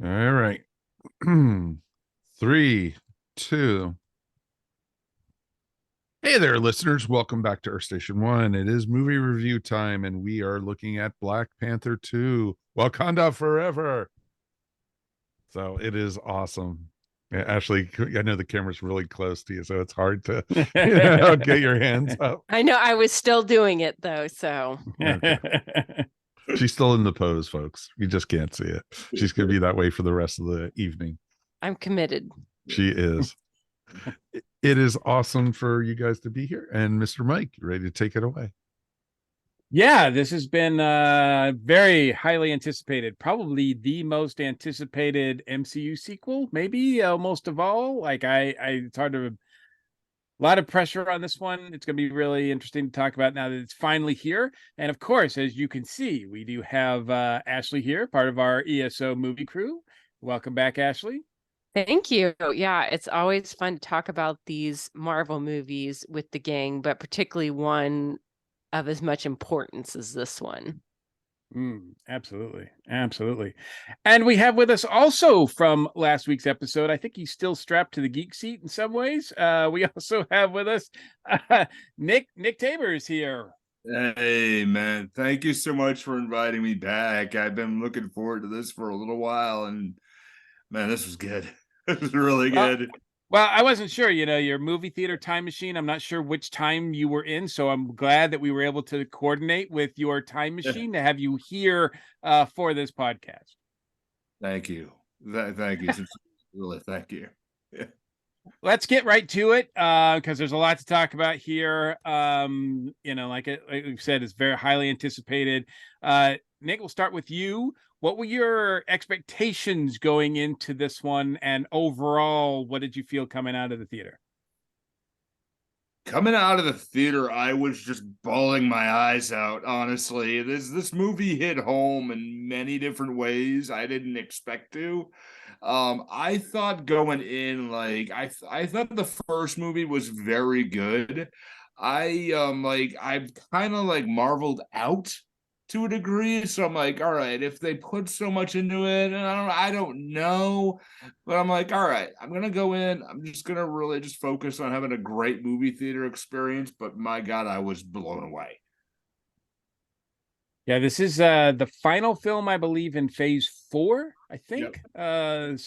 All right. Three, two. Hey there, listeners. Welcome back to Earth Station One. It is movie review time, and we are looking at Black Panther 2, Wakanda Forever. So it is awesome. Yeah, Ashley, I know the camera's really close to you, so it's hard to get your hands up. I know I was still doing it though, so Okay. She's still in the pose, folks. You just can't see it. She's going to be that way for the rest of the evening. I'm committed. She is. It is awesome for you guys to be here. And Mr. Mike, you ready to take it away? Yeah, this has been very highly anticipated, probably the most anticipated MCU sequel, maybe most of all. It's hard to, a lot of pressure on this one. It's going to be really interesting to talk about now that it's finally here. And of course, as you can see, we do have Ashley here, part of our ESO movie crew. Welcome back, Ashley. Thank you. Yeah, it's always fun to talk about these Marvel movies with the gang, but particularly one of as much importance as this one. Absolutely. And we have with us also from last week's episode, I think he's still strapped to the Geek Seat in some ways. We also have with us Nick Tabor here. Hey man, thank you so much for inviting me back. I've been looking forward to this for a little while, and man, this was good. This was really good. Well, I wasn't sure, your movie theater time machine. I'm not sure which time you were in, so I'm glad that we were able to coordinate with your time machine to have you here for this podcast. Thank you. Thank you. Really, thank you. Let's get right to it because there's a lot to talk about here. Like we've said, it's very highly anticipated. Nick, we'll start with you. What were your expectations going into this one, and overall, what did you feel coming out of the theater? Coming out of the theater, I was just bawling my eyes out. Honestly, this movie hit home in many different ways I didn't expect to. I thought going in, I thought the first movie was very good. I kind of marveled out to a degree. So I'm like, all right, if they put so much into it, and I don't know, but I'm like, all right, I'm gonna go in. I'm just gonna really just focus on having a great movie theater experience. But my God, I was blown away. Yeah, this is the final film, I believe, in Phase Four, I think. Yep.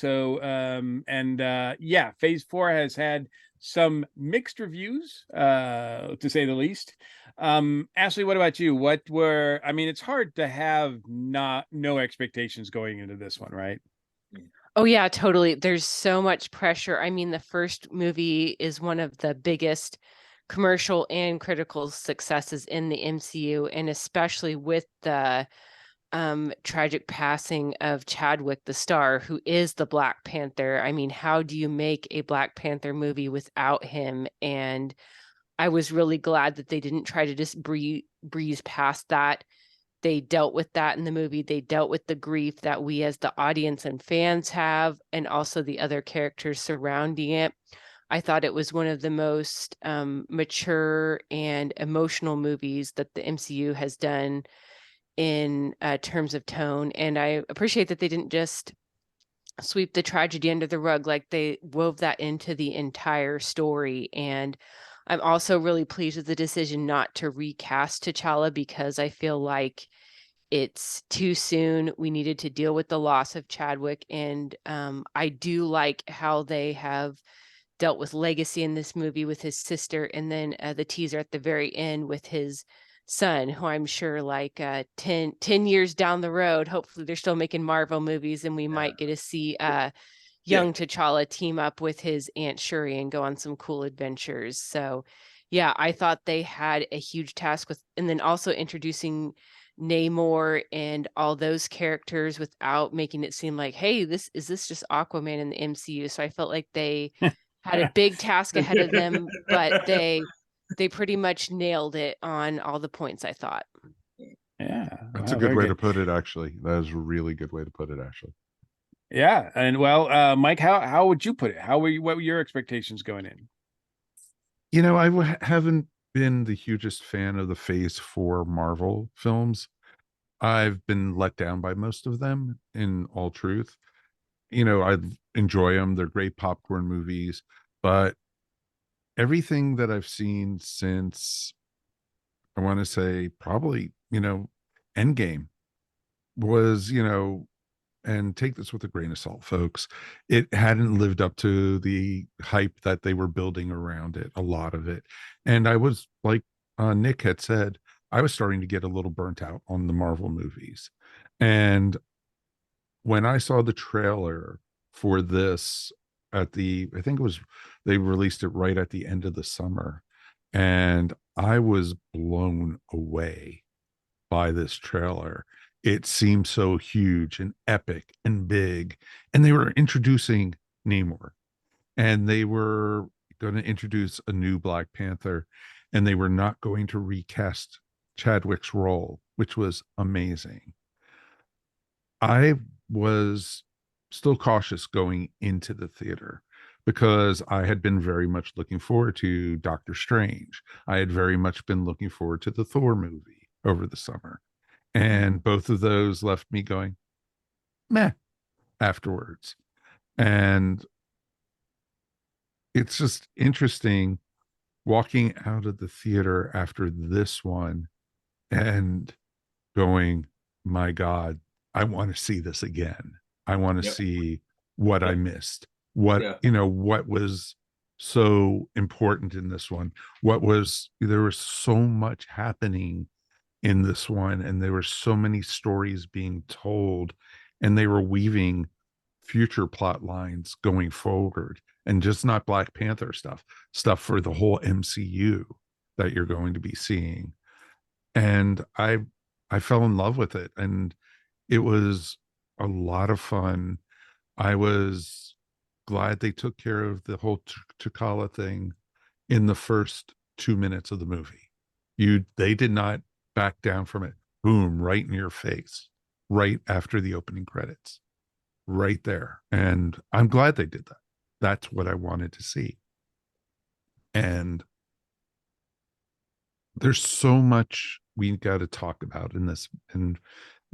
Phase Four has had some mixed reviews, to say the least. Ashley, what about you? It's hard to have no expectations going into this one, right? Oh yeah, totally. There's so much pressure. I mean, the first movie is one of the biggest commercial and critical successes in the MCU, and especially with the tragic passing of Chadwick the star, who is the Black Panther. I mean, how do you make a Black Panther movie without him? And I was really glad that they didn't try to just breeze past that. They dealt with that in the movie. They dealt with the grief that we as the audience and fans have, and also the other characters surrounding it. I thought it was one of the most mature and emotional movies that the MCU has done in terms of tone. And I appreciate that they didn't just sweep the tragedy under the rug, like they wove that into the entire story. And I'm also really pleased with the decision not to recast T'Challa, because I feel like it's too soon. We needed to deal with the loss of Chadwick. And I do like how they have dealt with legacy in this movie with his sister, and then the teaser at the very end with his son, who I'm sure 10 years down the road, hopefully they're still making Marvel movies, and we might get to see young T'Challa team up with his Aunt Shuri and go on some cool adventures. So yeah, I thought they had a huge task with, and then also introducing Namor and all those characters without making it seem like, hey, this just Aquaman in the MCU. So I felt like they had a big task ahead of them, but they pretty much nailed it on all the points, I thought. Yeah, That's a good way to put it, actually. That is a really good way to put it, actually. Yeah, and Mike, how would you put it? What were your expectations going in? I haven't been the hugest fan of the Phase Four Marvel films. I've been let down by most of them, in all truth. I enjoy them. They're great popcorn movies, but everything that I've seen since, I want to say probably, Endgame was, and take this with a grain of salt, folks. It hadn't lived up to the hype that they were building around it, a lot of it. And I was like, Nick had said, I was starting to get a little burnt out on the Marvel movies. And when I saw the trailer for this I think it was, they released it right at the end of the summer. And I was blown away by this trailer. It seemed so huge and epic and big. And they were introducing Namor, and they were going to introduce a new Black Panther, and they were not going to recast Chadwick's role, which was amazing. I was still cautious going into the theater because I had been very much looking forward to Doctor Strange. I had very much been looking forward to the Thor movie over the summer. And both of those left me going, meh, afterwards. And it's just interesting walking out of the theater after this one and going, my God, I want to see this again. I want to see what I missed. What, what was so important in this one? There was so much happening in this one, and there were so many stories being told, and they were weaving future plot lines going forward, and just not Black Panther stuff for the whole MCU that you're going to be seeing. And I fell in love with it, and it was a lot of fun. I was glad they took care of the whole T'Challa thing in the first 2 minutes of the movie. They did not back down from it. Boom, right in your face, right after the opening credits, right there. And I'm glad they did that. That's what I wanted to see. And there's so much we got to talk about in this. And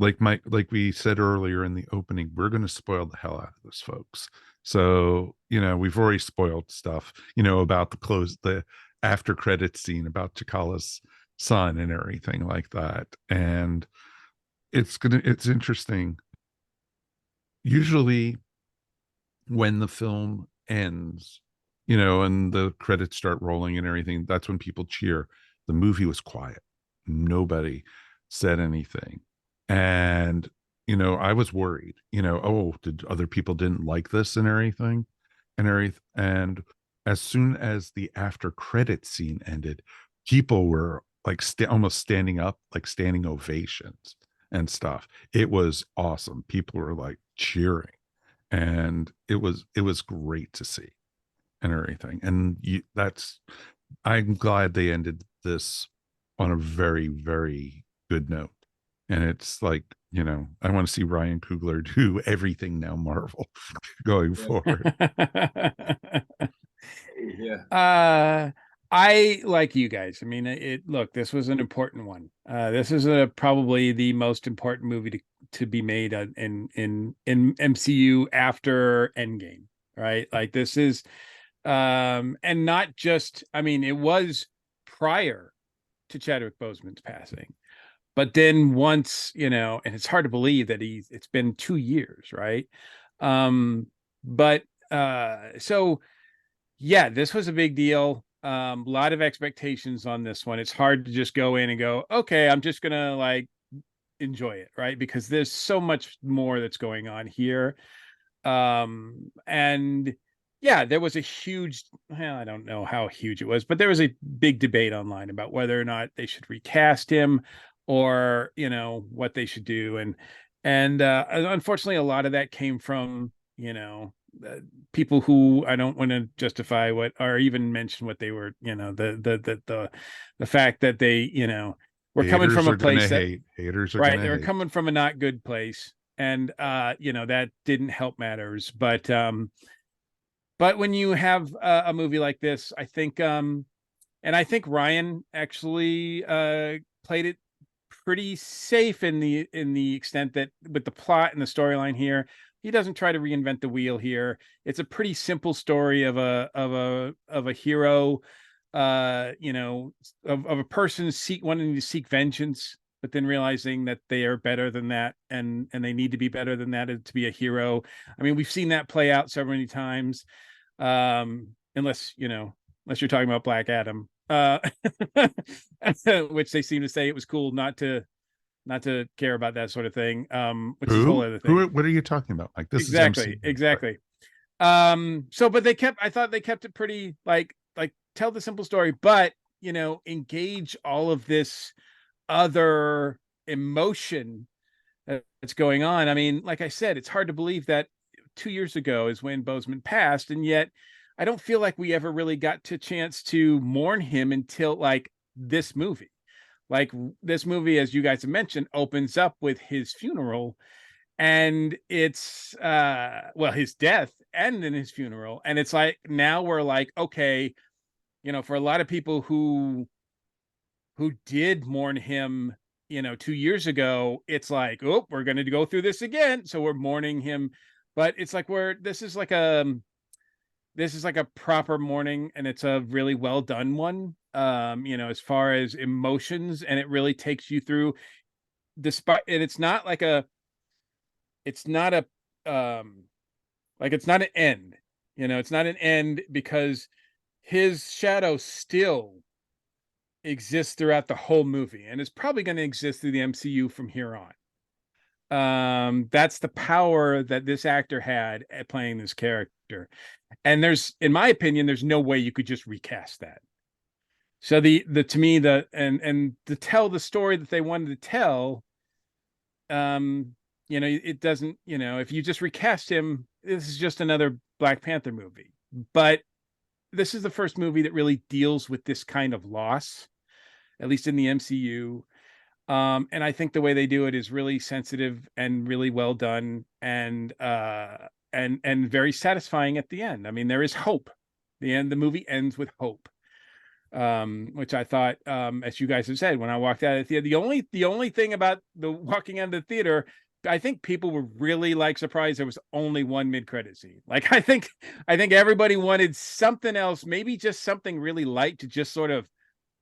like we said earlier in the opening, we're going to spoil the hell out of this, folks. So, we've already spoiled stuff, about the after credits scene, about T'Challa's son and everything like that. And it's interesting. Usually when the film ends, and the credits start rolling and everything, that's when people cheer. The movie was quiet. Nobody said anything. And, I was worried, oh, did other people didn't like this and everything and as soon as the after credit scene ended, people were like almost standing up, like standing ovations and stuff. It was awesome. People were like cheering, and it was great to see and everything. And I'm glad they ended this on a very, very good note. And it's like, I want to see Ryan Coogler do everything now Marvel going forward. I like you guys. I mean, look, this was an important one. This is probably the most important movie to be made in MCU after Endgame, right? Like this is and not just, I mean, it was prior to Chadwick Boseman's passing. But then once, and it's hard to believe that it's been 2 years, right? So yeah, this was a big deal. A lot of expectations on this one. It's hard to just go in and go, okay, I'm just gonna like enjoy it, right? Because there's so much more that's going on here. And yeah, there was a huge, well, I don't know how huge it was, but there was a big debate online about whether or not they should recast him, or what they should do. And unfortunately a lot of that came from people who I don't want to justify what, or even mention what they were, the fact that they were coming from a place that haters are right, they were coming from a not good place, and that didn't help matters. But when you have a movie like this, I think Ryan actually played it pretty safe in the extent that with the plot and the storyline here, he doesn't try to reinvent the wheel here. It's a pretty simple story of a hero, you know, of a person wanting to seek vengeance, but then realizing that they are better than that, and they need to be better than that to be a hero. I mean, we've seen that play out so many times. Unless you're talking about Black Adam, which they seem to say it was cool not to care about that sort of thing. Which is a whole other thing. What are you talking about? Like, this exactly, is MCU, exactly. So, but I thought they kept it pretty like tell the simple story, but engage all of this other emotion that's going on. I mean, like I said, it's hard to believe that 2 years ago is when Boseman passed, and yet I don't feel like we ever really got to chance to mourn him until like this movie. Like this movie, as you guys have mentioned, opens up with his funeral, and it's his death and then his funeral, and it's like now we're like, okay, for a lot of people who did mourn him 2 years ago, it's like, oh, we're going to go through this again, so we're mourning him. But it's like this is like a proper mourning, and it's a really well done one, as far as emotions, and it really takes you through, despite, and it's not an end, it's not an end, because his shadow still exists throughout the whole movie, and is probably going to exist through the MCU from here on. That's the power that this actor had at playing this character. And in my opinion, there's no way you could just recast that. So to me, and to tell the story that they wanted to tell, it doesn't, if you just recast him, this is just another Black Panther movie. But this is the first movie that really deals with this kind of loss, at least in the MCU. And I think the way they do it is really sensitive and really well done, and very satisfying at the end. I mean, there is hope. The movie ends with hope, which I thought, as you guys have said, when I walked out of the theater, the only thing about the walking out of the theater, I think people were really surprised there was only one mid-credit scene. Like, I think everybody wanted something else, maybe just something really light to just sort of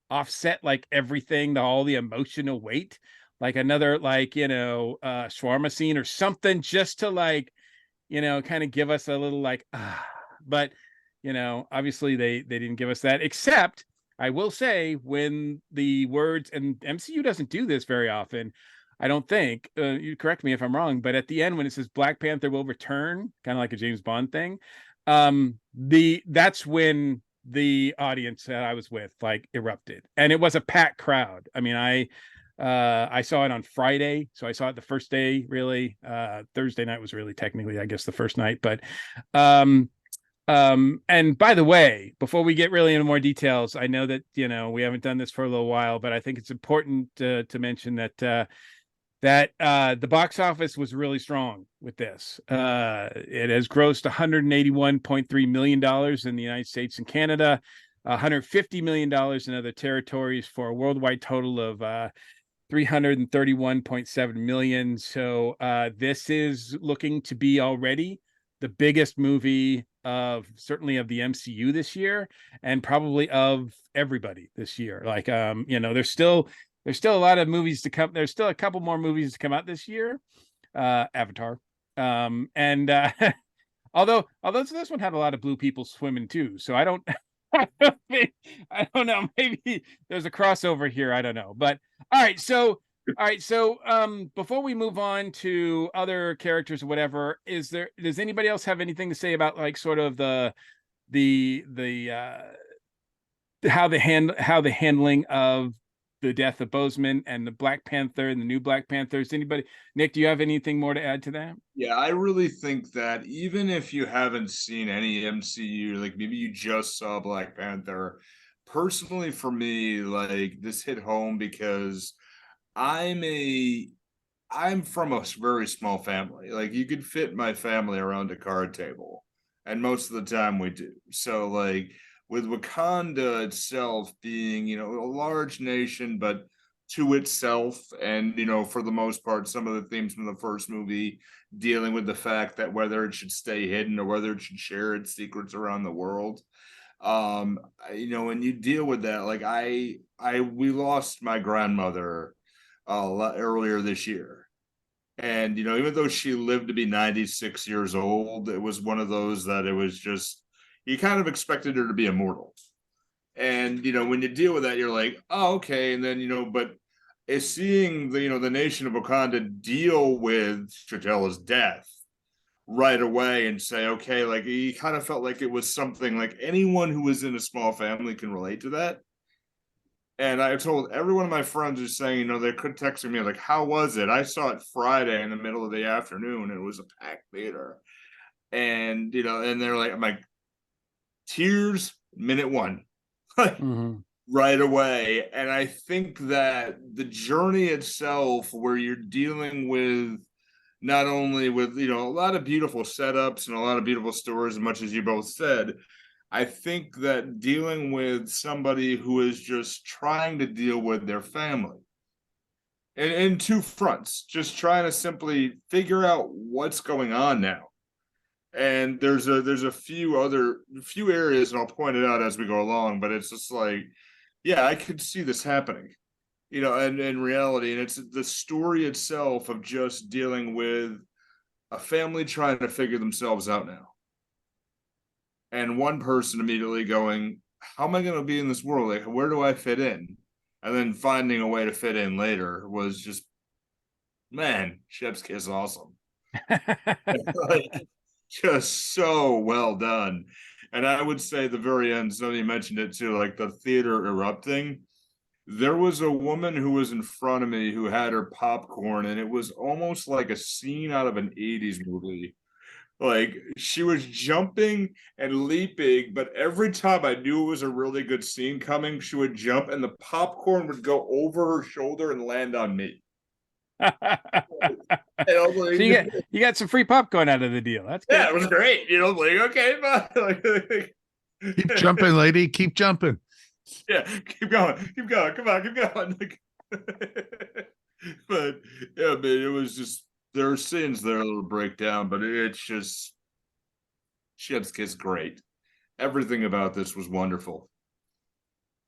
offset everything, all the emotional weight, like another shawarma scene or something, just to kind of give us a little but obviously they didn't give us that, except I will say, when the words, and MCU doesn't do this very often, I don't think, you correct me if I'm wrong, but at the end when it says Black Panther will return, kind of like a James Bond thing, that's when the audience that I was with erupted, and it was a packed crowd. I mean, I saw it on Friday, so I saw it the first day, really. Thursday night was really technically, I guess, the first night. But and by the way, before we get really into more details, I know that we haven't done this for a little while, but I think it's important to mention that the box office was really strong with this. It has grossed $181.3 million in the United States and Canada, $150 million in other territories, for a worldwide total of $331.7 million. So this is looking to be already the biggest movie certainly of the MCU this year, and probably of everybody this year. There's still a lot of movies to come. There's still a couple more movies to come out this year. Avatar. And although this one had a lot of blue people swimming too, so I don't know, maybe there's a crossover here, I don't know. But all right, so before we move on to other characters or whatever, does anybody else have anything to say about sort of the how the handling of the death of Boseman and the Black Panther and the new Black Panthers? Anybody? Nick, do you have anything more to add to that? Yeah, I really think that even if you haven't seen any MCU, maybe you just saw Black Panther, personally for me, this hit home because I'm from a very small family. You could fit my family around a card table, and most of the time we do. So with Wakanda itself being, a large nation, but to itself, and for the most part, some of the themes from the first movie dealing with the fact that whether it should stay hidden or whether it should share its secrets around the world. When you deal with that, like we lost my grandmother earlier this year, and even though she lived to be 96 years old, it was one of those that it was just, you kind of expected her to be immortal. And when you deal with that, you're like, oh, okay. And then but is seeing the nation of Wakanda deal with T'Challa's death right away and say, okay, like he kind of felt like it was something like anyone who was in a small family can relate to that. And I told every one of my friends who's saying, they could texting me like, how was it? I saw it Friday in the middle of the afternoon, and it was a packed theater. And and they're like, I'm like, tears minute one. Right away. And I think that the journey itself, where you're dealing with not only with a lot of beautiful setups and a lot of beautiful stories, as much as you both said, I think that dealing with somebody who is just trying to deal with their family in two fronts, just trying to simply figure out what's going on now. And there's a few areas, and I'll point it out as we go along, but it's just like, yeah, I could see this happening, and in reality. And it's the story itself of just dealing with a family trying to figure themselves out now. And one person immediately going, how am I going to be in this world? Like, where do I fit in? And then finding a way to fit in later was just, man, chef's kiss awesome. Like, just so well done. And I would say the very end, somebody mentioned it too, like the theater erupting. There was a woman who was in front of me who had her popcorn, and it was almost like a scene out of an 80s movie. Like, she was jumping and leaping, but every time I knew it was a really good scene coming, she would jump and the popcorn would go over her shoulder and land on me. Like, so you got some free popcorn out of the deal. That's good. Yeah, it was great. Like, okay, but keep jumping, lady. Keep jumping. Yeah, keep going. Come on, keep going. Like, but yeah, man, it was just, there are scenes there that'll break down, but it's just, chef's kiss great. Everything about this was wonderful.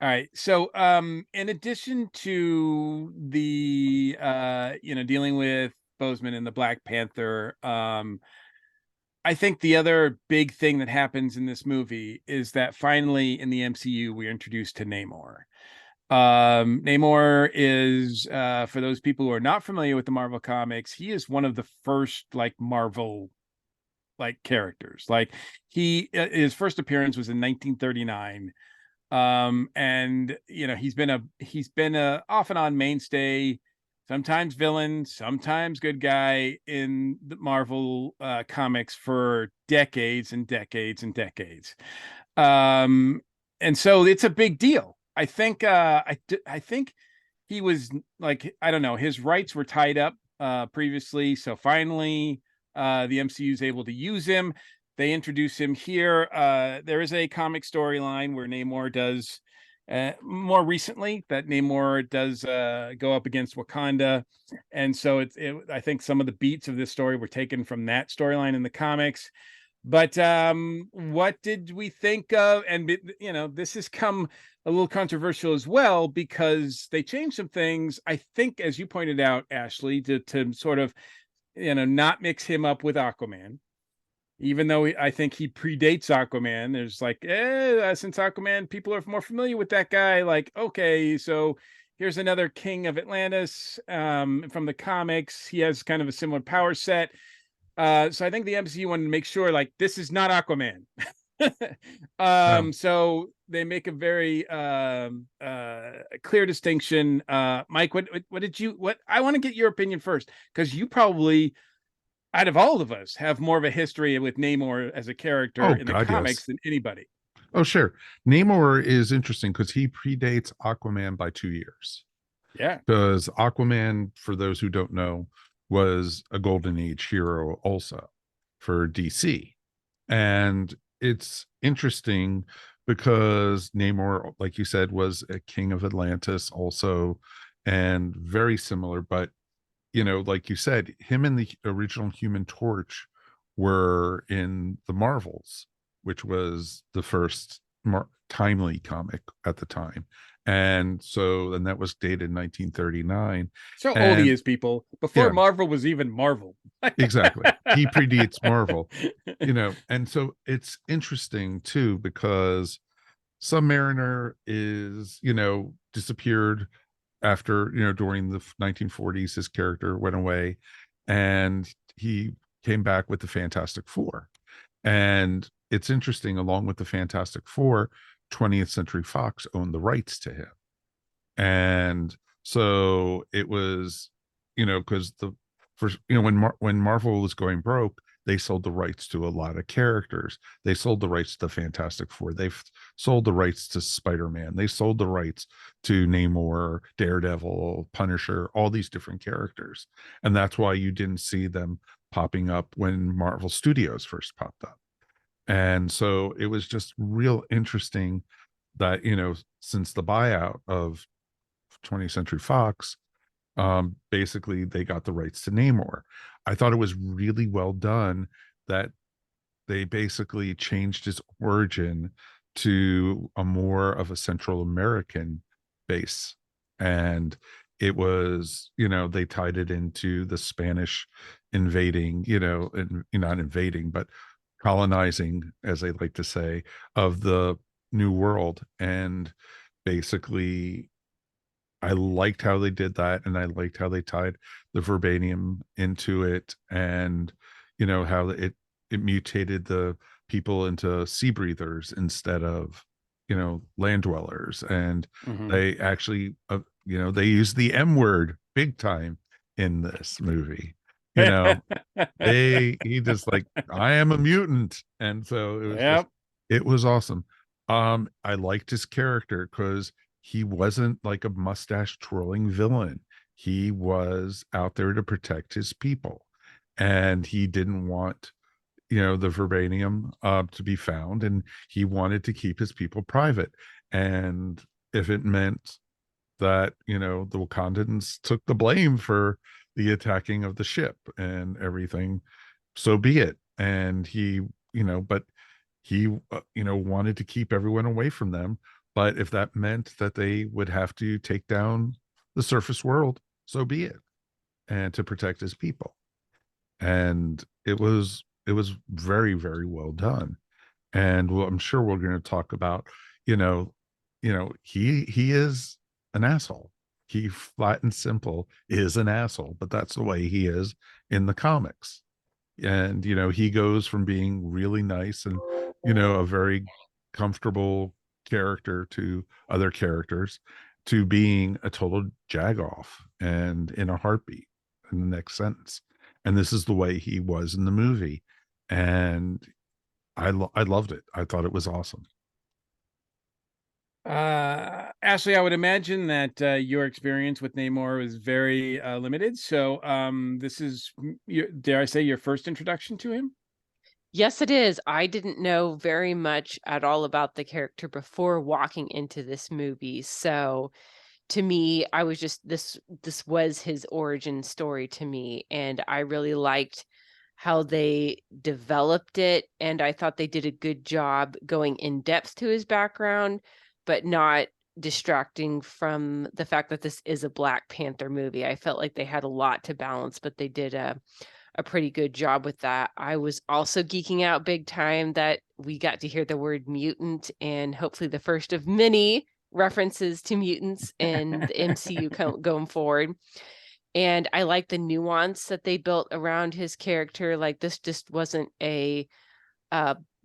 All right. So in addition to the dealing with Boseman and the Black Panther, I think the other big thing that happens in this movie is that finally in the MCU we're introduced to Namor. Namor is for those people who are not familiar with the Marvel comics, he is one of the first like Marvel like characters. Like his first appearance was in 1939. And he's been a off and on mainstay, sometimes villain, sometimes good guy in the Marvel comics for decades and decades and decades. And so it's a big deal. I think I think he was like, I don't know, his rights were tied up previously, so finally the MCU is able to use him. They introduce him here. There is a comic storyline where Namor does, more recently, that Namor does go up against Wakanda. And so I think some of the beats of this story were taken from that storyline in the comics. But what did we think of? And, this has come a little controversial as well, because they changed some things, I think, as you pointed out, Ashley, to sort of, not mix him up with Aquaman. Even though I think he predates Aquaman, there's like, since Aquaman, people are more familiar with that guy. Like, okay, so here's another king of Atlantis from the comics. He has kind of a similar power set. So I think the MCU wanted to make sure, like, this is not Aquaman. So they make a very clear distinction. Mike, what I want to get your opinion first, because you probably, out of all of us, have more of a history with Namor as a character in the comics than anybody. Oh, sure. Namor is interesting because he predates Aquaman by 2 years. Yeah. Because Aquaman, for those who don't know, was a Golden Age hero also for DC. And it's interesting because Namor, like you said, was a king of Atlantis also. and very similar. But, you know, like you said, him and the original Human Torch were in the Marvels, which was the first timely comic at the time. And that was dated 1939. So old he And is, people. Before yeah, Marvel was even Marvel. exactly. He predates Marvel, you know. And so it's interesting too, because Submariner is, you know, disappeared after, you know, during the 1940s. His character went away, and he came back with the Fantastic Four. And it's interesting, along with the Fantastic Four, 20th Century Fox owned the rights to him. And so it was, you know, because the first, you know, when Marvel was going broke, they sold the rights to a lot of characters. They sold the rights to the Fantastic Four. They've sold the rights to Spider-Man. They sold the rights to Namor, Daredevil, Punisher, all these different characters. And that's why you didn't see them popping up when Marvel Studios first popped up. And so it was just real interesting that, you know, since the buyout of 20th Century Fox, basically they got the rights to Namor. I thought it was really well done that they basically changed his origin to a more of a Central American base. And it was, you know, they tied it into the Spanish invading, you know, and not invading, but colonizing, as they like to say, of the New World. And basically, I liked how they did that, and I liked how they tied the Verbanium into it, and, you know, how it mutated the people into sea breathers instead of, you know, land dwellers. And they actually, you know, they used the M word big time in this movie. You know, he just like, I am a mutant. And so it was just, Yep. it was awesome. I liked his character because he wasn't like a mustache twirling villain. He was out there to protect his people, and he didn't want, you know, the Verbanium to be found, and he wanted to keep his people private. And if it meant that, you know, the Wakandans took the blame for the attacking of the ship and everything, so be it. And he, you know, but he, you know, wanted to keep everyone away from them. But if that meant that they would have to take down the surface world, so be it, and to protect his people. And it was very, very well done. And well, I'm sure we're going to talk about, you know, he is an asshole. He, flat and simple, is an asshole, but that's the way he is in the comics. And, you know, he goes from being really nice and, you know, a very comfortable character to other characters, to being a total jagoff and in a heartbeat in the next sentence. And this is the way he was in the movie. And I loved it. I thought it was awesome. Ashley, I would imagine that your experience with Namor was very limited. So this is, dare I say, your first introduction to him? Yes, it is. I didn't know very much at all about the character before walking into this movie. So to me, I was just this was his origin story to me, and I really liked how they developed it, and I thought they did a good job going in depth to his background, but not distracting from the fact that this is a Black Panther movie. I felt like they had a lot to balance, but they did a pretty good job with that. I was also geeking out big time that we got to hear the word mutant, and hopefully the first of many references to mutants in the MCU going forward. And I like the nuance that they built around his character. Like, this just wasn't a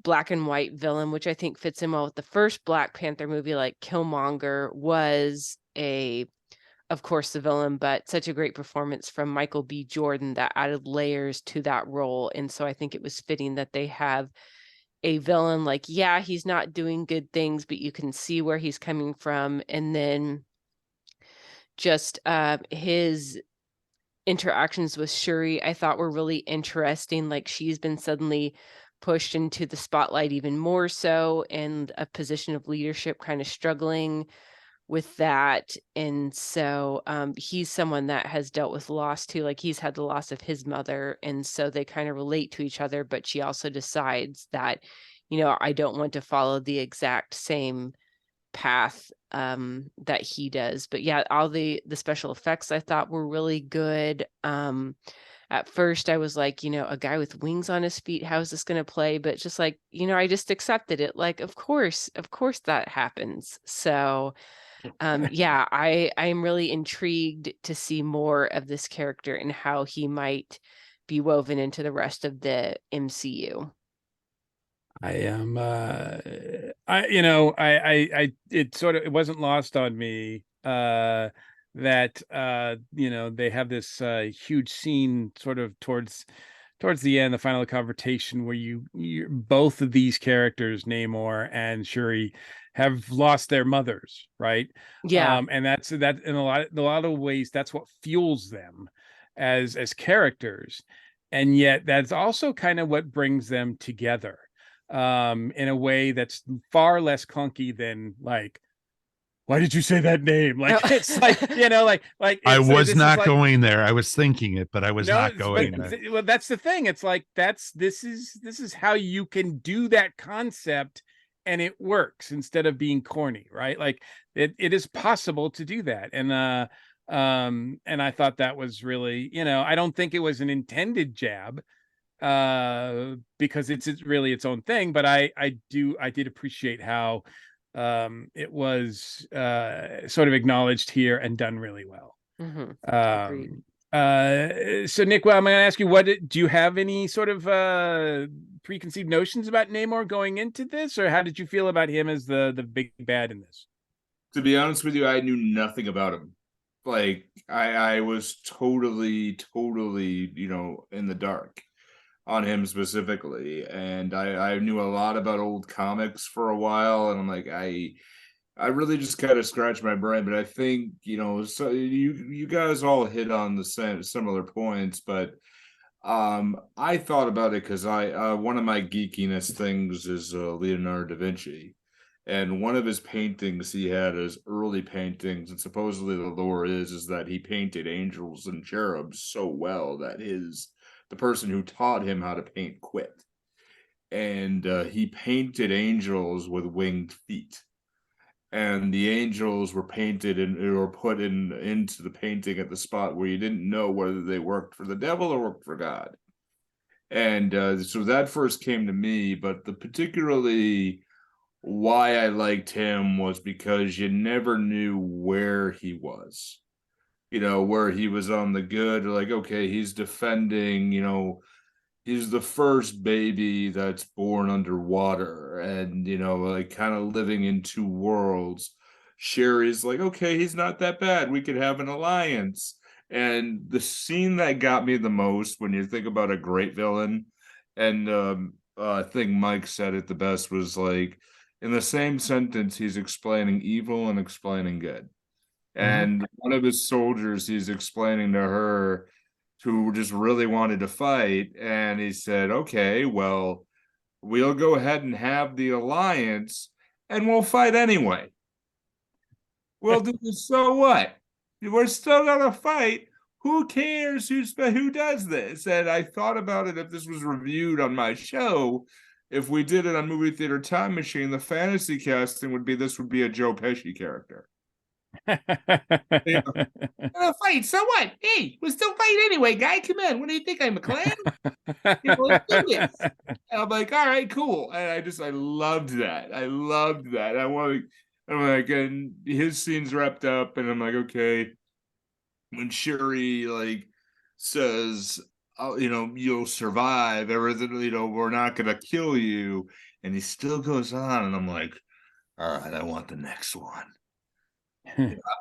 black and white villain, which I think fits in well with the first Black Panther movie. Like, Killmonger was of course, the villain, but such a great performance from Michael B. Jordan that added layers to that role. And so I think it was fitting that they have a villain, like, yeah, he's not doing good things, but you can see where he's coming from. And then just his interactions with Shuri, I thought were really interesting. Like, she's been suddenly pushed into the spotlight even more so, and a position of leadership, kind of struggling with that. And so he's someone that has dealt with loss too. Like he's had the loss of his mother. And so they kind of relate to each other, but she also decides that, I don't want to follow the exact same path that he does. But yeah, all the special effects I thought were really good. At first I was like, a guy with wings on his feet, how is this going to play? But just like, I just accepted it. Like, of course that happens. So yeah, I'm really intrigued to see more of this character and how he might be woven into the rest of the MCU. I am it wasn't lost on me that they have this huge scene sort of towards the end, the final confrontation, where you both of these characters, Namor and Shuri, have lost their mothers, right? Yeah. And that's that in a lot of ways, that's what fuels them as characters. And yet that's also kind of what brings them together in a way that's far less clunky than like, why did you say that name? Like, it's like, I was this not is like, going there. I was thinking it, but I was not going but, there. well, that's the thing. It's like, this is how you can do that concept and it works instead of being corny, right? Like it is possible to do that. And I thought that was really, I don't think it was an intended jab, because it's really its own thing, but I did appreciate how it was sort of acknowledged here and done really well. Agreed. So Nick, well, I'm going to ask you, do you have any sort of preconceived notions about Namor going into this, or how did you feel about him as the big bad in this? To be honest with you, I knew nothing about him. Like I was totally, in the dark on him specifically, and I knew a lot about old comics for a while, and I'm like, I really just kind of scratched my brain. But I think, so you guys all hit on the similar points, but I thought about it because I one of my geekiness things is Leonardo da Vinci. And one of his paintings, he had his early paintings, and supposedly the lore is that he painted angels and cherubs so well that the person who taught him how to paint quit. And he painted angels with winged feet. And the angels were painted or put into the painting at the spot where you didn't know whether they worked for the devil or worked for God. And so that first came to me, but particularly why I liked him was because you never knew where he was. Where he was on the good, like, okay, he's defending, he's the first baby that's born underwater and, like kind of living in two worlds. Sherry's like, okay, he's not that bad. We could have an alliance. And the scene that got me the most when you think about a great villain, and I think Mike said it the best, was like, in the same sentence, he's explaining evil and explaining good. And one of his soldiers, he's explaining to her, who just really wanted to fight, and he said, okay, well, we'll go ahead and have the alliance and we'll fight anyway. We'll do this, so what? We're still gonna fight. Who cares who does this? And I thought about it, if this was reviewed on my show, if we did it on Movie Theater Time Machine, the fantasy casting would be a Joe Pesci character. Fight, so what? Hey, we'll still fight anyway, guy. Come on, what do you think? I'm a clown? Let's do this. And I'm like, all right, cool. And I loved that. I'm like, and his scene's wrapped up, and I'm like, okay. When Shuri like says, oh, you'll survive, everything, we're not gonna kill you, and he still goes on, and I'm like, all right, I want the next one.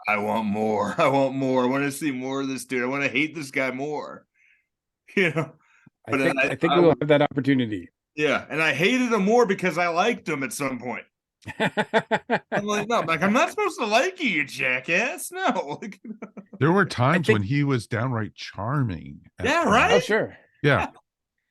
I want more. I want to see more of this dude. I want to hate this guy more. But I think we'll have that opportunity. Yeah, and I hated him more because I liked him at some point. I'm like, no, I'm not supposed to like you, you jackass. No. There were times when he was downright charming. Yeah, right. Oh, sure. Yeah.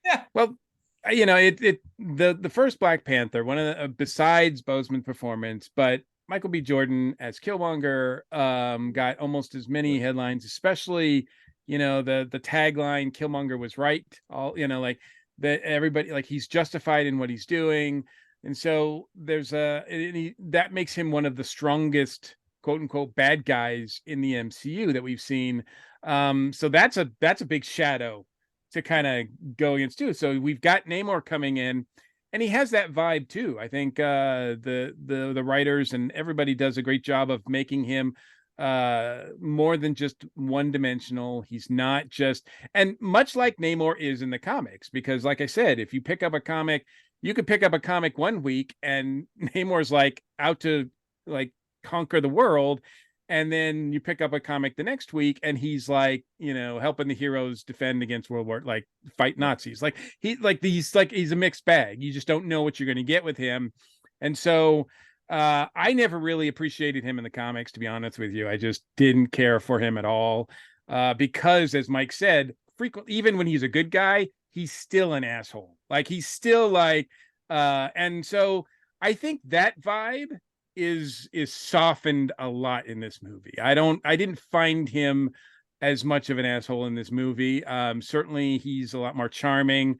Yeah. Well, the first Black Panther, one of the, besides Boseman's performance, but Michael B. Jordan as Killmonger got almost as many headlines, especially, the tagline "Killmonger was right." All, like that, everybody, like, he's justified in what he's doing. And so there's that makes him one of the strongest quote unquote bad guys in the MCU that we've seen. So that's a big shadow to kind of go against too. So we've got Namor coming in, and he has that vibe too. I think the writers and everybody does a great job of making him more than just one dimensional. He's not just, and much like Namor is in the comics, because like I said, if you pick up a comic, you could pick up a comic one week and Namor's like out to like conquer the world, and then you pick up a comic the next week and he's like, helping the heroes defend against like fight Nazis. Like he's a mixed bag. You just don't know what you're going to get with him. And so I never really appreciated him in the comics, to be honest with you. I just didn't care for him at all, because, as Mike said, frequently, even when he's a good guy, he's still an asshole. Like, he's still like, and so I think that vibe is softened a lot in this movie. I didn't find him as much of an asshole in this movie. Certainly he's a lot more charming.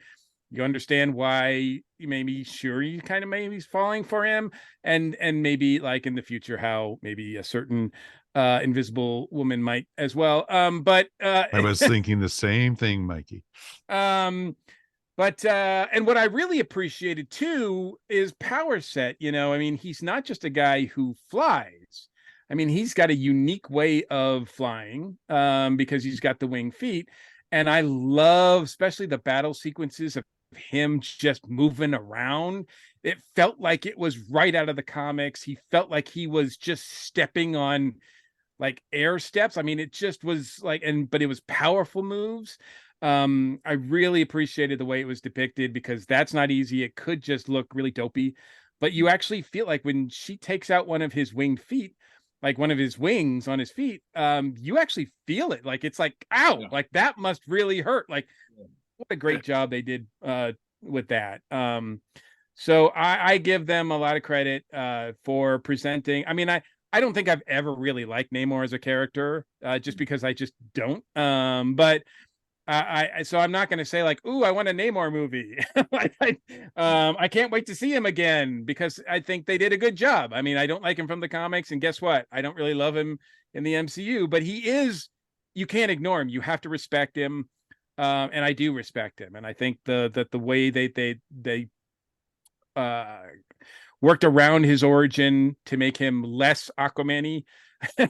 You understand why maybe Shuri kind of maybe he's falling for him, and maybe like in the future how maybe a certain invisible woman might as well. But I was thinking the same thing, Mikey. But and what I really appreciated too is power set. I mean, he's not just a guy who flies. I mean, he's got a unique way of flying, because he's got the wing feet. And I love especially the battle sequences of him just moving around. It felt like it was right out of the comics. He felt like he was just stepping on like air steps. I mean, it just was like, but it was powerful moves. I really appreciated the way it was depicted, because that's not easy. It could just look really dopey, but you actually feel like when she takes out one of his winged feet, like one of his wings on his feet, you actually feel it. Like, it's like, ow, like that must really hurt. Like, what a great job they did with that. So I give them a lot of credit for presenting. I mean, I don't think I've ever really liked Namor as a character, just because I just don't. But so I'm not going to say like, ooh, I want a Namor movie. I can't wait to see him again, because I think they did a good job. I mean, I don't like him from the comics, and guess what? I don't really love him in the MCU, but you can't ignore him. You have to respect him. And I do respect him. And I think the way they worked around his origin to make him less Aquaman-y,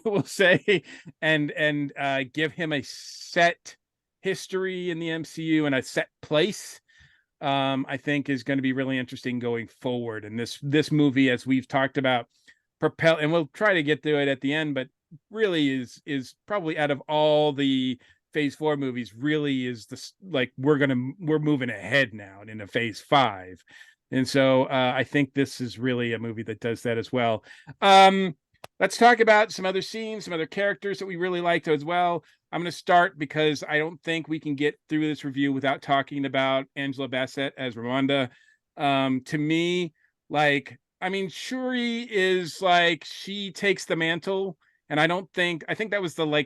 we'll say, and give him a set history in the MCU and a set place, I think is going to be really interesting going forward. And this movie, as we've talked about, and we'll try to get to it at the end, but really is probably, out of all the Phase 4 movies, really is this, like, we're moving ahead now into Phase 5. And so I think this is really a movie that does that as well. Let's talk about some other scenes, some other characters that we really liked as well. I'm going to start, because I don't think we can get through this review without talking about Angela Bassett as Ramonda. To me, like, I mean, Shuri is like, she takes the mantle, and I think that was the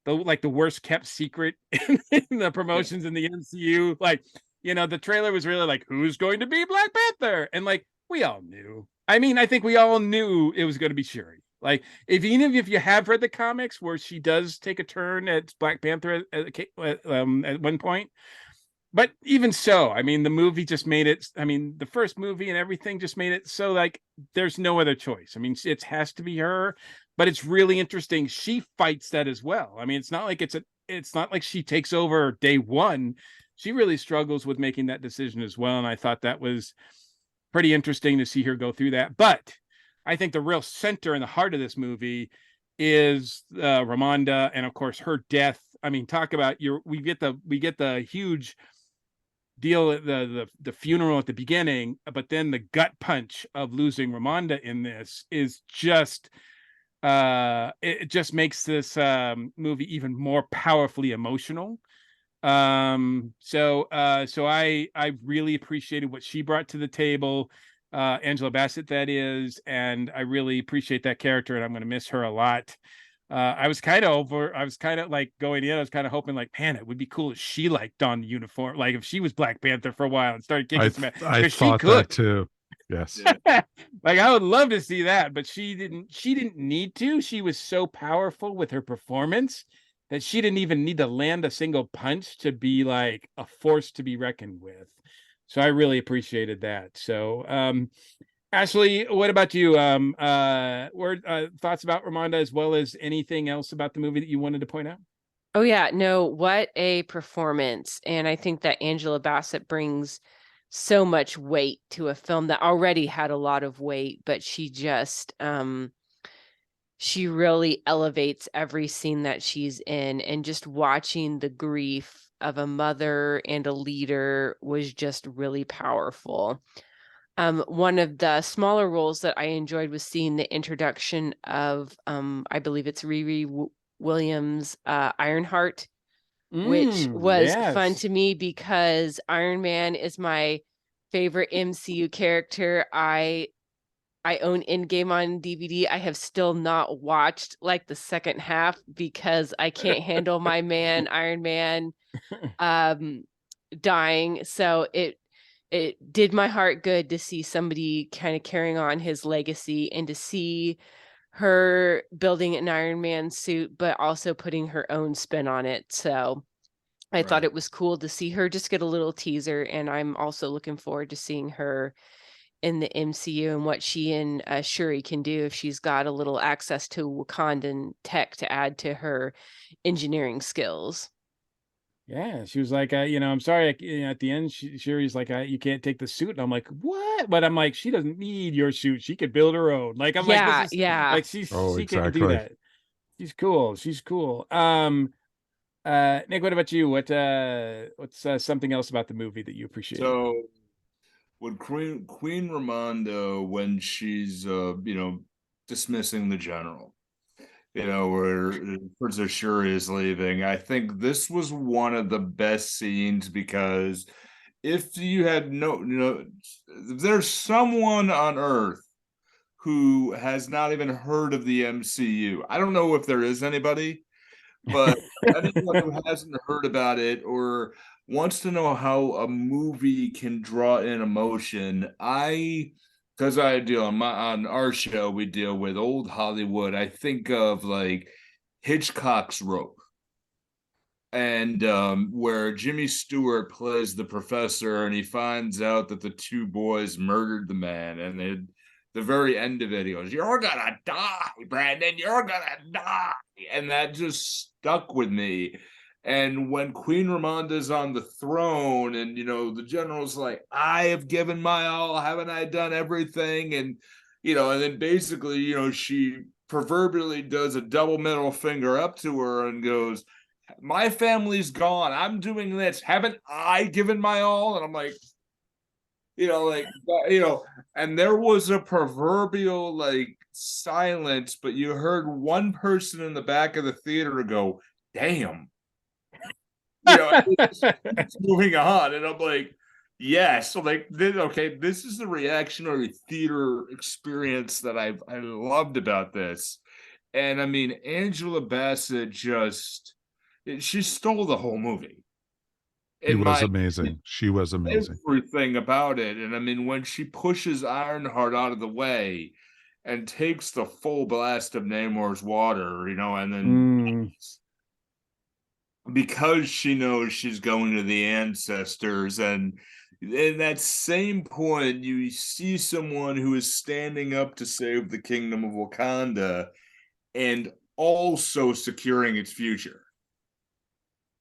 the worst kept secret in the promotions in the MCU. Like, the trailer was really like, who's going to be Black Panther? And like, we all knew. I mean, I think we all knew it was going to be Shuri. Like, even if you have read the comics where she does take a turn at Black Panther at one point, but even so, I mean, the movie just made it. I mean, the first movie and everything just made it so like there's no other choice. I mean, it has to be her. But it's really interesting. She fights that as well. I mean, it's not like she takes over day one. She really struggles with making that decision as well. And I thought that was pretty interesting to see her go through that. But I think the real center and the heart of this movie is Ramonda, and of course her death. I mean, talk about we get the huge deal at the funeral at the beginning, but then the gut punch of losing Ramonda in this is just it just makes this movie even more powerfully emotional. So I really appreciated what she brought to the table. Angela Bassett, that is, and I really appreciate that character, and I'm going to miss her a lot. I was kind of like going in, I was kind of hoping like, man, it would be cool if she like donned the uniform, like if she was Black Panther for a while and started kicking some ass, I because she thought could. that too. Yes. Yeah. Like I would love to see that, but she didn't need to. She was so powerful with her performance that she didn't even need to land a single punch to be like a force to be reckoned with. So I really appreciated that. So Ashley, what about you? Thoughts about Ramonda, as well as anything else about the movie that you wanted to point out? Oh yeah, no, what a performance. And I think that Angela Bassett brings so much weight to a film that already had a lot of weight, but she really elevates every scene that she's in, and just watching the grief of a mother and a leader was just really powerful. One of the smaller roles that I enjoyed was seeing the introduction of, I believe it's Riri Williams, Ironheart, which was fun Yes. to me because Iron Man is my favorite MCU character. I own Endgame on DVD. I have still not watched like the second half because I can't handle my man Iron Man dying. So it did my heart good to see somebody kind of carrying on his legacy, and to see her building an Iron Man suit, but also putting her own spin on it. So I thought Right. it was cool to see her just get a little teaser, and I'm also looking forward to seeing her in the MCU and what she and Shuri can do if she's got a little access to Wakandan tech to add to her engineering skills. Yeah, she was like, I'm sorry. At the end, Shuri's like, you can't take the suit, and I'm like, what? But I'm like, she doesn't need your suit. She could build her own. Like, I'm like, this Yeah, is yeah. like Oh, she can do exactly. that. She's cool. She's cool. Nick, what about you? What's something else about the movie that you appreciated? So when Queen Ramonda, when she's dismissing the general, where Prince Shuri is leaving, I think this was one of the best scenes, because if you had if there's someone on Earth who has not even heard of the MCU. I don't know if there is anybody, but anyone who hasn't heard about it or wants to know how a movie can draw in emotion, because I deal on our show, we deal with old Hollywood. I think of like Hitchcock's Rope, and where Jimmy Stewart plays the professor, and he finds out that the two boys murdered the man, and the very end of it, he goes, "You're gonna die, Brandon. You're gonna die," and that just stuck with me. And when Queen Ramonda's on the throne, and the general's like, "I have given my all. Haven't I done everything?" And then basically, she proverbially does a double middle finger up to her and goes, "My family's gone. I'm doing this. Haven't I given my all?" And I'm like, and there was a proverbial like silence, but you heard one person in the back of the theater go, "Damn." It's moving on. And I'm like, yes. So like, okay, this is the reactionary theater experience that I loved about this. And I mean, Angela Bassett she stole the whole movie. She In was my amazing. She was amazing. everything about it. And I mean, when she pushes Ironheart out of the way and takes the full blast of Namor's water, and then because she knows she's going to the ancestors, and in that same point, you see someone who is standing up to save the kingdom of Wakanda and also securing its future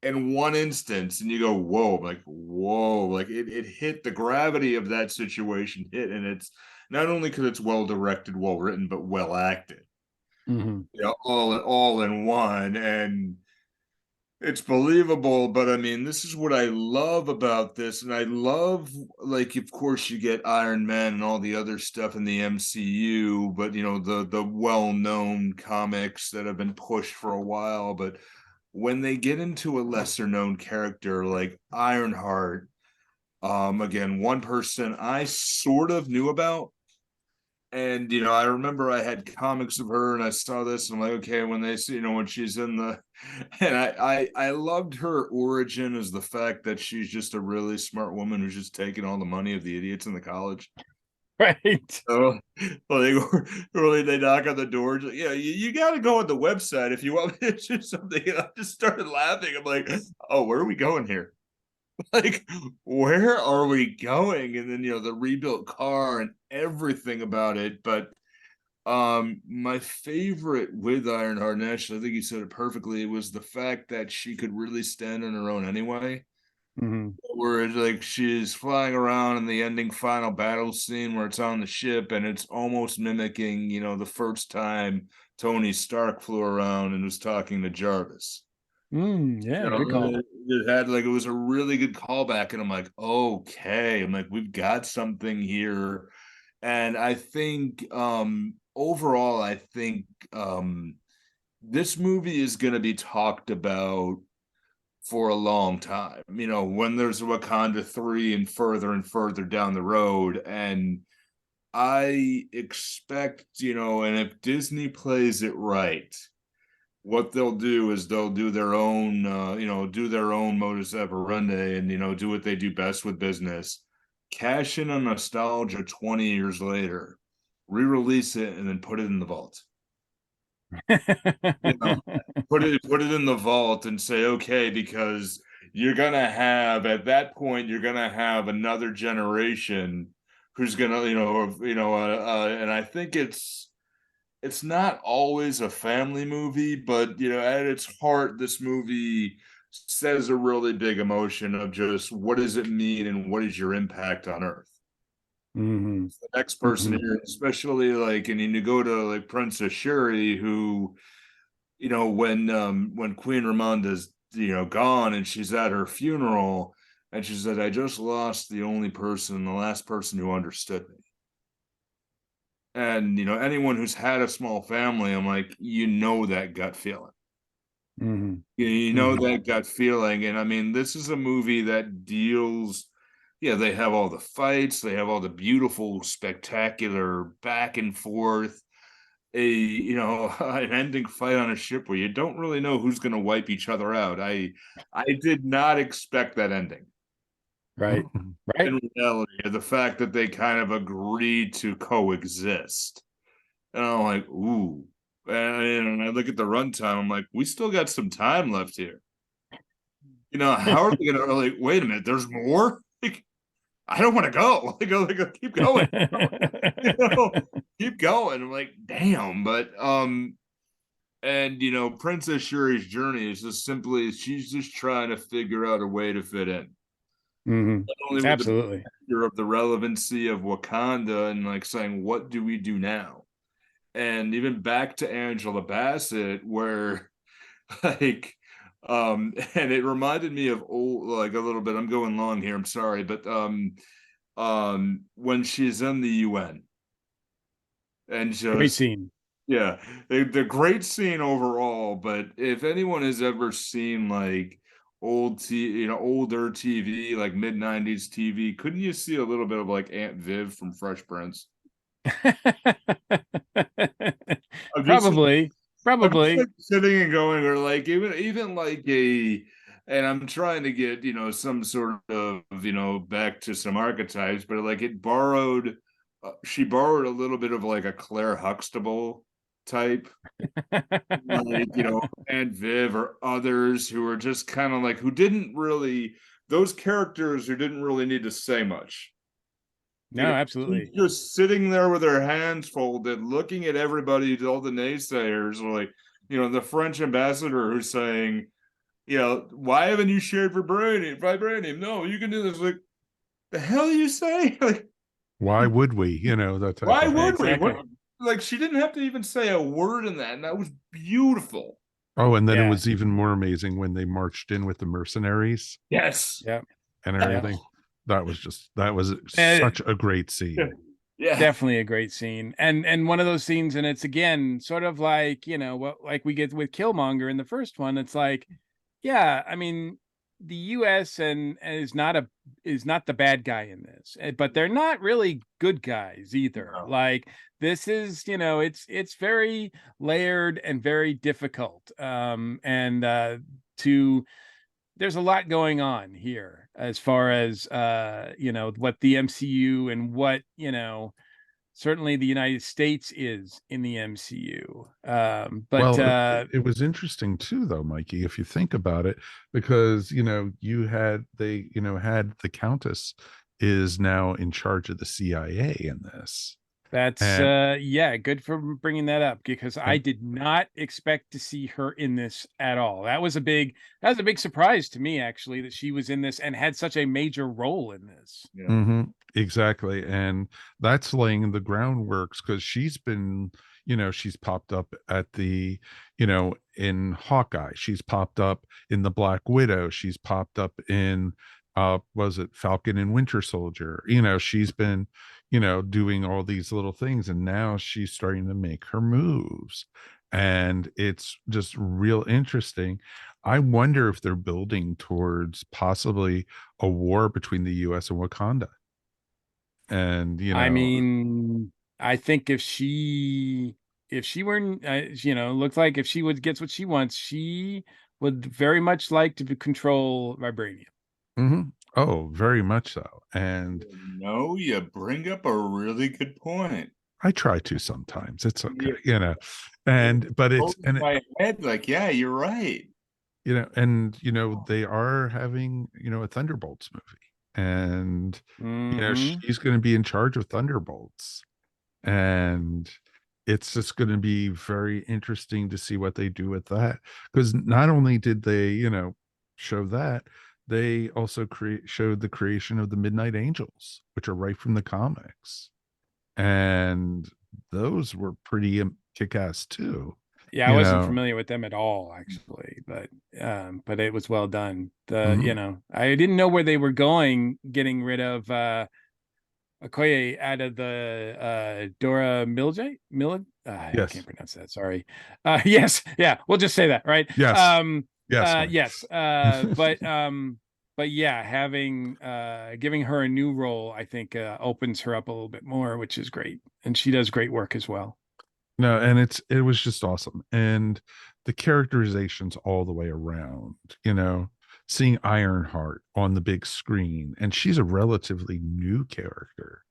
in one instance, and you go, whoa, like it hit the gravity of that situation hit, and it's not only because it's well directed, well written, but well acted. All in one, and it's believable. But I mean, this is what I love about this, and I love, like, of course you get Iron Man and all the other stuff in the MCU, but the well-known comics that have been pushed for a while. But when they get into a lesser known character like Ironheart, Again, one person I sort of knew about. And I remember I had comics of her, and I saw this, and I'm like, okay, when they see, when she's in the, and I loved her origin as the fact that she's just a really smart woman who's just taking all the money of the idiots in the college. Right. So, well, they knock on the door. Yeah, you got to go on the website if you want me to do something. And I just started laughing. I'm like, oh, where are we going here? Like, where are we going? And then the rebuilt car and everything about it. But my favorite with Ironheart, and actually I think you said it perfectly, was the fact that she could really stand on her own anyway. Mm-hmm. Where it's like she's flying around in the ending final battle scene where it's on the ship, and it's almost mimicking the first time Tony Stark flew around and was talking to Jarvis. Yeah, good call. It had it was a really good callback, and I'm like, okay, I'm like, we've got something here. And I think overall, I think this movie is going to be talked about for a long time, when there's Wakanda 3 and further down the road. And I expect, and if Disney plays it right, what they'll do is they'll do their own, do their own modus operandi, and, do what they do best with business, cash in on nostalgia 20 years later, re-release it, and then put it in the vault. Put it in the vault and say, okay, because you're gonna have, at that point, you're gonna have another generation who's gonna, and I think it's not always a family movie, but at its heart, this movie says a really big emotion of just what does it mean and what is your impact on Earth. Mm-hmm. The next person here, especially and you go to Princess Shuri, who when Queen Ramonda's gone and she's at her funeral, and she said, I just lost the last person who understood me. And anyone who's had a small family, I'm like, that gut feeling. Mm-hmm. That gut feeling. And I mean, this is a movie that deals, they have all the fights, they have all the beautiful, spectacular back and forth, an ending fight on a ship where you don't really know who's going to wipe each other out. I did not expect that ending. Right. In reality, the fact that they kind of agreed to coexist. And I'm like, ooh. And I look at the runtime, I'm like, we still got some time left here. How are they going to, wait a minute, there's more? I don't want to go. Keep going. Keep going. I'm like, damn. But and Princess Shuri's journey is just simply, she's just trying to figure out a way to fit in. Mm-hmm. Not only with Absolutely. of the relevancy of Wakanda and saying, what do we do now? And even back to Angela Bassett, where and it reminded me of old, a little bit, I'm going long here, I'm sorry, but when she's in the UN and just Great scene. Yeah, the great scene overall. But if anyone has ever seen older TV, mid-90s TV, couldn't you see a little bit of Aunt Viv from Fresh Prince? Probably. I'm sitting and going, or even and I'm trying to get some sort of back to some archetypes, but it borrowed. She borrowed a little bit of a Claire Huxtable type, Aunt Viv or others who are just kind of who didn't really, those characters who didn't really need to say much. No, absolutely. Just sitting there with her hands folded, looking at everybody, all the naysayers, the French ambassador who's saying, why haven't you shared vibranium? No, you can do this. The hell you say? Why would we? That type why of would thing. we? She didn't have to even say a word in that, and that was beautiful. Oh, and then it was even more amazing when they marched in with the mercenaries. Yes. Yeah. And everything. That was such a great scene. Yeah, definitely a great scene, and one of those scenes, and it's again sort of like what we get with Killmonger in the first one. It's I mean, the U.S. and is not is not the bad guy in this, but they're not really good guys either. No. Like this is, it's very layered and very difficult. There's a lot going on here as far as what the MCU and what certainly the United States is in the MCU. It was interesting too, though, Mikey, if you think about it, because you had the Countess is now in charge of the CIA in this. That's good for bringing that up, because I did not expect to see her in this at all. That was a big surprise to me, actually, that she was in this and had such a major role in this. Yeah. Mm-hmm. Exactly. And that's laying the groundworks, because she's been, she's popped up at the, in Hawkeye, she's popped up in the Black Widow, she's popped up in was it Falcon and Winter Soldier? She's been, doing all these little things, and now she's starting to make her moves. And it's just real interesting. I wonder if they're building towards possibly a war between the US and Wakanda. And I mean, I think if she were, looks like if she gets what she wants, she would very much like to control vibranium. Mm-hmm. Oh, very much so. And you bring up a really good point. I try to sometimes. It's okay, but it's in my head, like, yeah, you're right. They are having, a Thunderbolts movie, and she's going to be in charge of Thunderbolts, and it's just going to be very interesting to see what they do with that, because not only did they show that, they also showed the creation of the Midnight Angels, which are right from the comics, and those were pretty kick-ass too. Yeah, I wasn't familiar with them at all, actually, but it was well done. I didn't know where they were getting rid of Okoye out of the Dora Milaje. Yes. I can't pronounce that. Sorry. Yes. Yeah. We'll just say that, right? Yes. Yes. But yeah, giving her a new role, I think opens her up a little bit more, which is great, and she does great work as well. No, and it was just awesome, and the characterizations all the way around. Seeing Ironheart on the big screen, and she's a relatively new character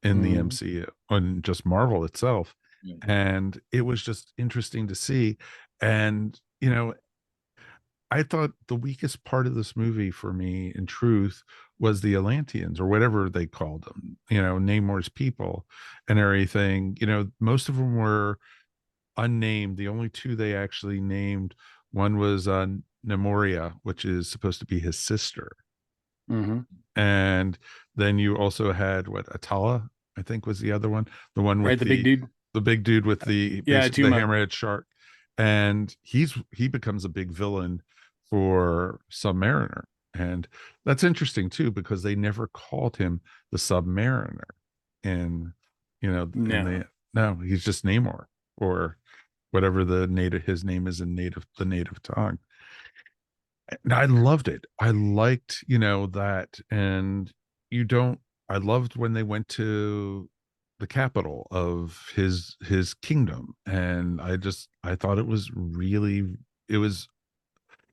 in the MCU and just Marvel itself, and it was just interesting to see. And I thought the weakest part of this movie for me, in truth, was the Atlanteans, or whatever they called them, Namor's people and everything. Most of them were unnamed. The only two they actually named, one was Nemoria, which is supposed to be his sister. And then you also had Atala, I think was the other one, the one with the big dude, with the the hammerhead shark, and he becomes a big villain for Submariner. And that's interesting too, because they never called him the Submariner, and no, he's just Namor, or whatever his name is in the native tongue. And I loved it. I liked that. And I loved when they went to the capital of his kingdom, and I thought it was really,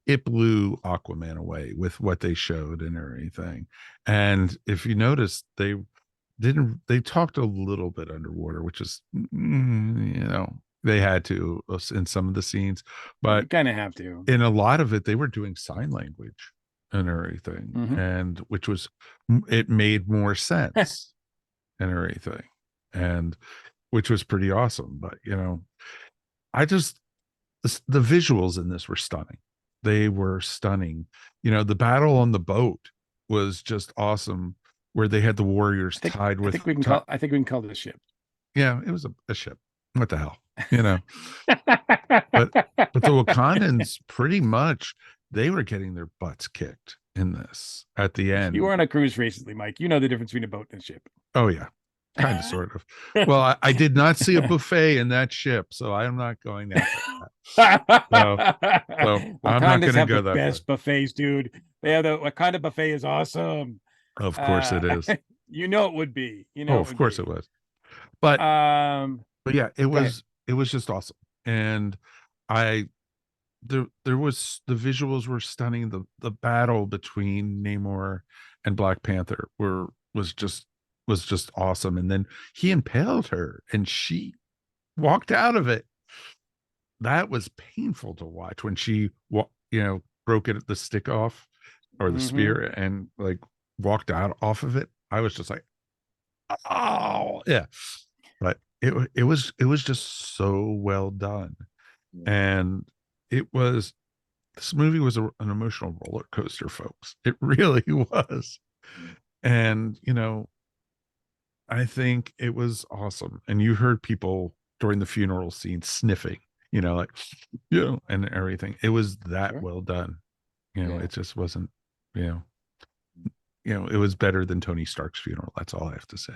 it blew Aquaman away with what they showed and everything. And if you notice, they talked a little bit underwater, which is they had to in some of the scenes, but you kind of have to. In a lot of it, they were doing sign language and everything, and it made more sense and everything, and which was pretty awesome. But the visuals in this were stunning. They were stunning. The battle on the boat was just awesome, where they had the warriors tied with. I think we can call it a ship. Yeah, it was a ship. What the hell, but the Wakandans, pretty much, they were getting their butts kicked in this at the end. You were on a cruise recently, Mike. You know the difference between a boat and a ship. Oh yeah, kind of, sort of. Well, I did not see a buffet in that ship, so I'm not going there. So I'm not going to go that best buffets, dude. They have the Wakanda buffet is awesome. Of course it is. You know it would be. You know Oh, it of would course be. it was. But Um, but yeah, go ahead. it was just awesome. And I there was the visuals were stunning. The battle between Namor and Black Panther was just awesome. And then he impaled her and she walked out of it. That was painful to watch when she broke it the stick off or the Mhm. spear and like walked out off of it. I was just like, oh yeah. But it was just so well done. And it was this movie was an emotional roller coaster, folks. It really was. And I think it was awesome. And you heard people during the funeral scene sniffing, like and everything. It was that Sure. well done. Yeah. It just wasn't, it was better than Tony Stark's funeral. That's all I have to say.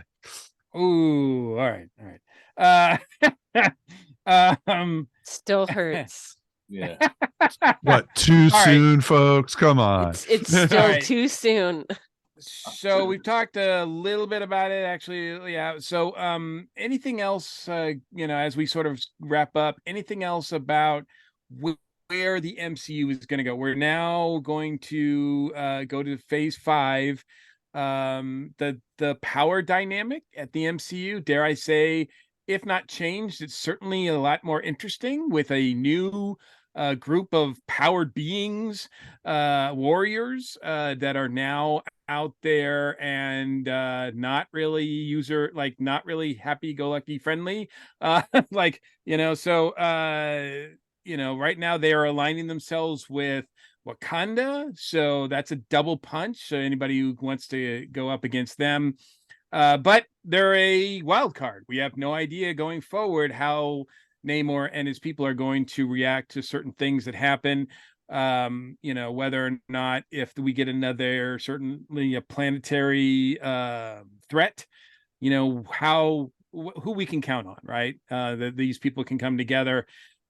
Ooh, all right, all right. Still hurts. Yeah. What, too All right. soon, folks? Come on. It's still All right. too soon. So we've talked a little bit about it, actually. Yeah. So, anything else? As we sort of wrap up, anything else about where the MCU is going to go? We're now going to go to Phase 5. The power dynamic at the MCU, dare I say, if not changed, it's certainly a lot more interesting with a new group of powered beings, warriors that are now out there and not really not really happy-go-lucky friendly. Like, right now they are aligning themselves with Wakanda, so that's a double punch. So anybody who wants to go up against them, but they're a wild card. We have no idea going forward how Namor and his people are going to react to certain things that happen. Whether or not if we get another certainly a planetary threat, who we can count on, right? That these people can come together.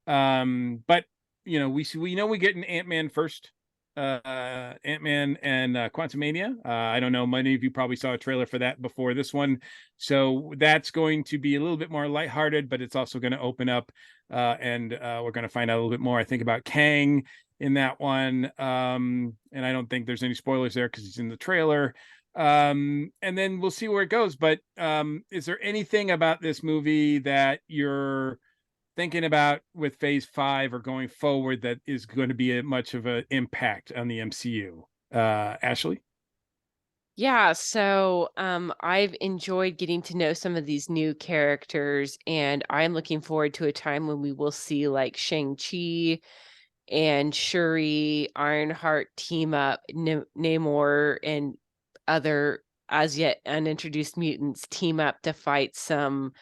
But we know we get an Ant-Man first. Ant-Man and Quantumania. I don't know. Many of you probably saw a trailer for that before this one, so that's going to be a little bit more lighthearted, but it's also going to open up, and we're going to find out a little bit more, I think, about Kang in that one. And I don't think there's any spoilers there because he's in the trailer. And then we'll see where it goes. But is there anything about this movie that you're thinking about with Phase 5 or going forward that is going to be much of an impact on the MCU? Ashley? Yeah, so I've enjoyed getting to know some of these new characters, and I'm looking forward to a time when we will see like Shang-Chi and Shuri, Ironheart team up, Namor and other as yet unintroduced mutants team up to fight some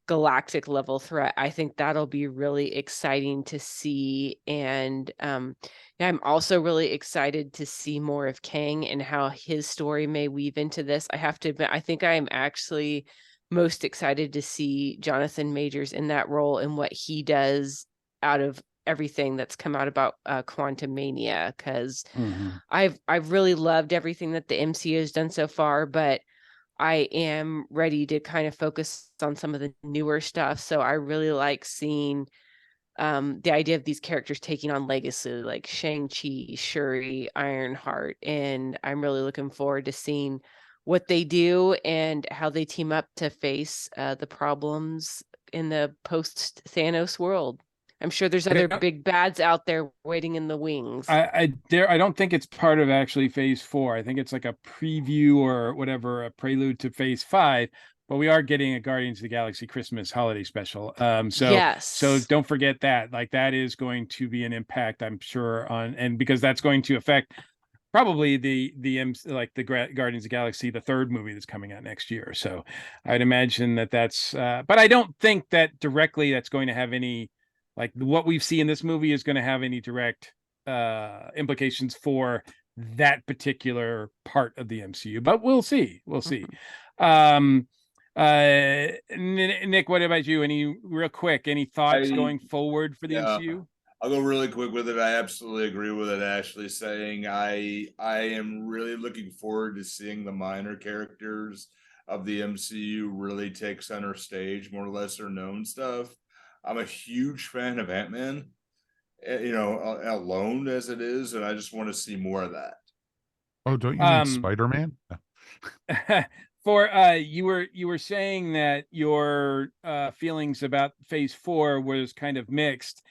galactic level threat. I think that'll be really exciting to see. And yeah, I'm also really excited to see more of Kang and how his story may weave into this. I have to admit, I think I am actually most excited to see Jonathan Majors in that role and what he does out of everything that's come out about Quantum Mania, because I've really loved everything that the MCU has done so far, but I am ready to kind of focus on some of the newer stuff. So I really like seeing the idea of these characters taking on legacy, like Shang-Chi, Shuri, Ironheart, and I'm really looking forward to seeing what they do and how they team up to face the problems in the post-Thanos world. I'm sure there's other big bads out there waiting in the wings. I don't think it's part of actually Phase 4. I think it's like a preview or whatever, a prelude to Phase 5. But we are getting a Guardians of the Galaxy Christmas holiday special. So don't forget that. Like, that is going to be an impact, I'm sure, and because that's going to affect probably the Guardians of the Galaxy, the third movie that's coming out next year. So I'd imagine that's but I don't think that directly that's going to have any, like, what we've seen in this movie is going to have any direct implications for that particular part of the MCU, but we'll see. Nick, what about you? Any real quick, any thoughts going forward for the MCU? I'll go really quick with it. I absolutely agree with it. Ashley saying I am really looking forward to seeing the minor characters of the MCU really take center stage, more lesser known stuff. I'm a huge fan of Ant-Man, alone as it is, and I just want to see more of that. Oh, don't you mean Spider-Man? For you were saying that your feelings about Phase 4 was kind of mixed.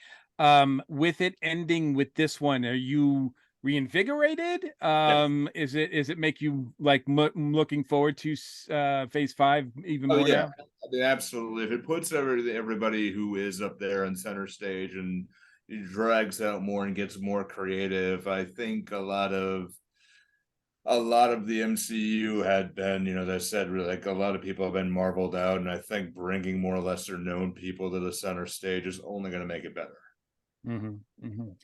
With it ending with this one, are you reinvigorated? Is it make you like looking forward to Phase 5 even more yeah. now? I mean, absolutely. If it puts everybody who is up there on center stage and it drags out more and gets more creative, I think a lot of the MCU had been, they said really like a lot of people have been marveled out, and I think bringing more lesser known people to the center stage is only going to make it better.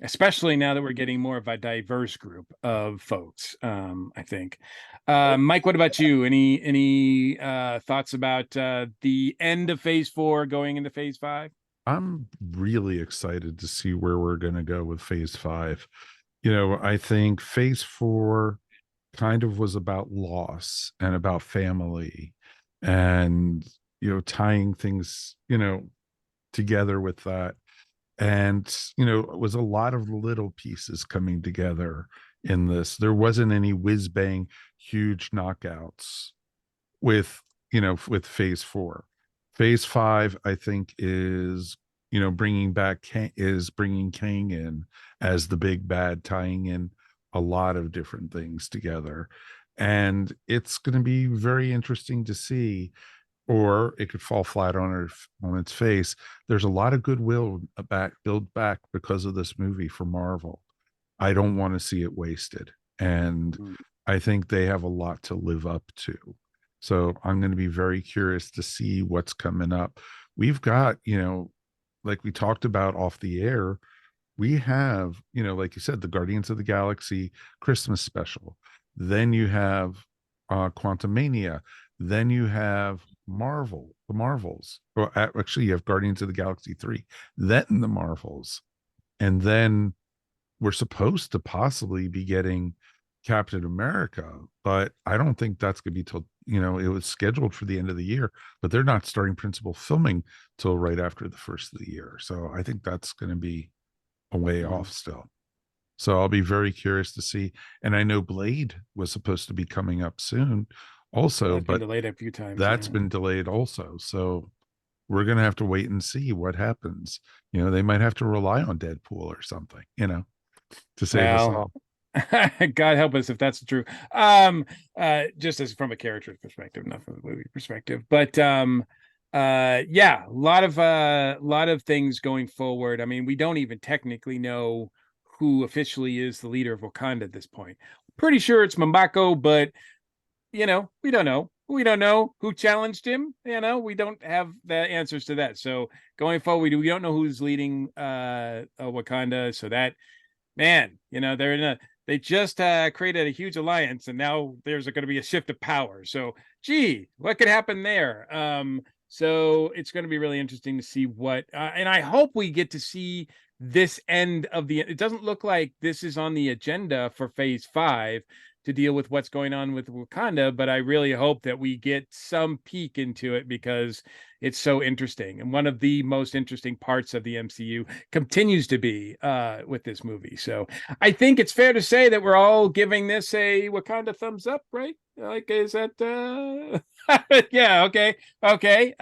Especially now that we're getting more of a diverse group of folks. I think. Mike, what about you? Any thoughts about the end of Phase 4 going into Phase 5? I'm really excited to see where we're going to go with Phase 5. I think Phase 4 kind of was about loss and about family and tying things together with that. And it was a lot of little pieces coming together in this. There wasn't any whiz bang huge knockouts with with Phase 4. Phase 5 I think is bringing Kang in as the big bad, tying in a lot of different things together, and it's going to be very interesting to see. Or it could fall flat on its face. There's a lot of goodwill built back because of this movie for Marvel. I don't want to see it wasted, and I think they have a lot to live up to. So I'm going to be very curious to see what's coming up. We've got, like we talked about off the air, we have, like you said, the Guardians of the Galaxy Christmas special. Then you have Quantumania. Then you have the Marvels. Well, actually, you have Guardians of the Galaxy 3, then the Marvels. And then we're supposed to possibly be getting Captain America, but I don't think that's going to be till, it was scheduled for the end of the year, but they're not starting principal filming till right after the first of the year. So I think that's going to be a way off still. So I'll be very curious to see. And I know Blade was supposed to be coming up soon also, but been delayed a few times. That's been delayed also. So we're going to have to wait and see what happens. They might have to rely on Deadpool or something, to save us all. God help us if that's true. Just as from a character perspective, not from a movie perspective, but yeah, a lot of things going forward. I mean, we don't even technically know who officially is the leader of Wakanda at this point. Pretty sure it's M'Baku, but we don't know. We don't know who challenged him. We don't have the answers to that. So going forward, we don't know who's leading Wakanda. So that, man, they just created a huge alliance, and now there's going to be a shift of power. So, gee, what could happen there? So it's going to be really interesting to see what, and I hope we get to see this end of it doesn't look like this is on the agenda for Phase 5 to deal with what's going on with Wakanda, but I really hope that we get some peek into it because it's so interesting. And one of the most interesting parts of the MCU continues to be with this movie. So I think it's fair to say that we're all giving this a Wakanda thumbs up, right? Like, is that yeah, okay.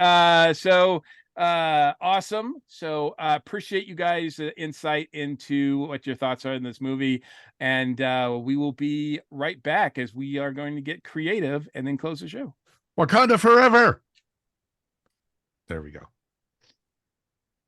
So awesome. So appreciate you guys insight into what your thoughts are in this movie, and we will be right back as we are going to get creative and then close the show. Wakanda forever. There we go.